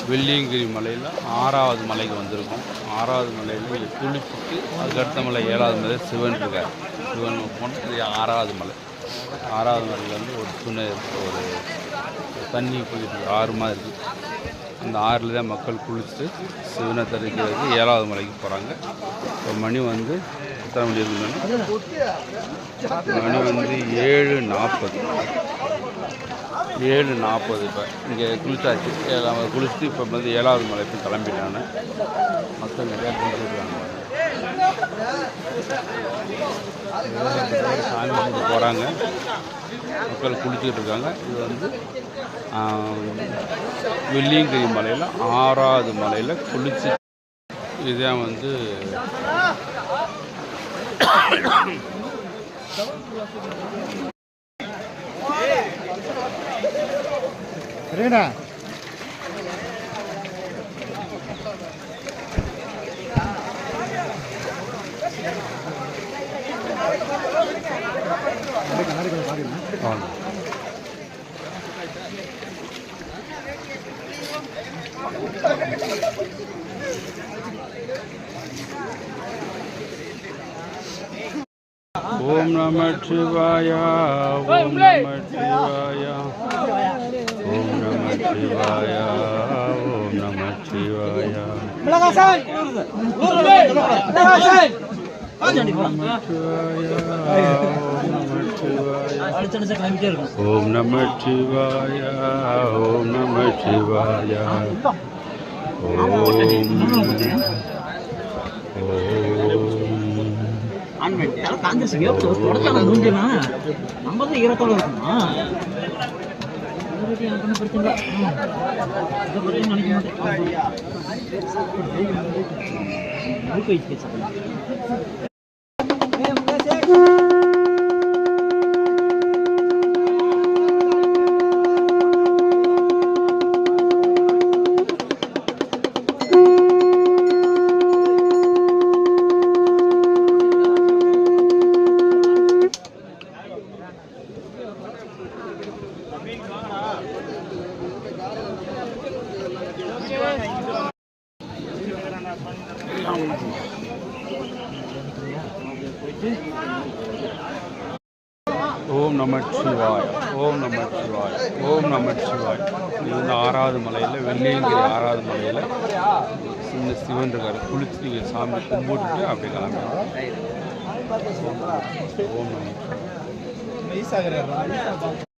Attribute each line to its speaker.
Speaker 1: வெள்ளியங்கிரி மலையில் 6வது மலைக்கு வந்திருக்கோம். 6வது மலையில் குளிச்சுட்டு அதுக்கடுத்த மலை 7வது மலை சிவன் இருக்கார். சிவன் போனால் இது 6வது மலை. 6வது மலையில் வந்து ஒரு துணை ஒரு தண்ணி போயிட்டு ஆறு மாதிரி இருக்குது. அந்த ஆறில் தான் மக்கள் குளிச்சுட்டு சிவனை தரிக்கிறதுக்கு 7வது மலைக்கு போகிறாங்க. இப்போ மணி வந்து எத்தனை மணி இருக்குன்னு மணி வந்து 7:40. 7:40 இப்போ இங்கே குளிச்சாச்சு. குளிச்சுட்டு இப்போ வந்து 7வது மலைக்கு கிளம்பிட்டாங்க. மக்கள் நிறையா குளிச்சுருக்காங்க. சாமி கும்பிட்டு போகிறாங்க. மக்கள் குளிச்சுக்கிட்டு இருக்காங்க. இது வந்து வெள்ளியங்கிரி மலையில் 6வது மலையில் குளிச்சு இதுதான் வந்து
Speaker 2: சரிடா
Speaker 1: ஓம் நம சிவாய ஓம் நம சிவாய ஓம் நம சிவாய ஓம் நம சிவாய ஓம் நம சிவாய ஓம் நம சிவாய
Speaker 2: நம்ம தான் ஈரத்தோட இருக்குமா பிரச்சனை நினைக்க மாட்டேன்.
Speaker 1: ஓம் நம சிவாய ஓம் நம சிவாய ஓம் நம சிவாய. இது வந்து 6வது மலையில் வெள்ளியங்கிரி 6வது மலையில் சின்ன சிவன் இருக்கார். குளிச்சு சாமி கும்பிட்டுட்டு அப்படி கிளம்புறாங்க. ஓம் நம சிவாய.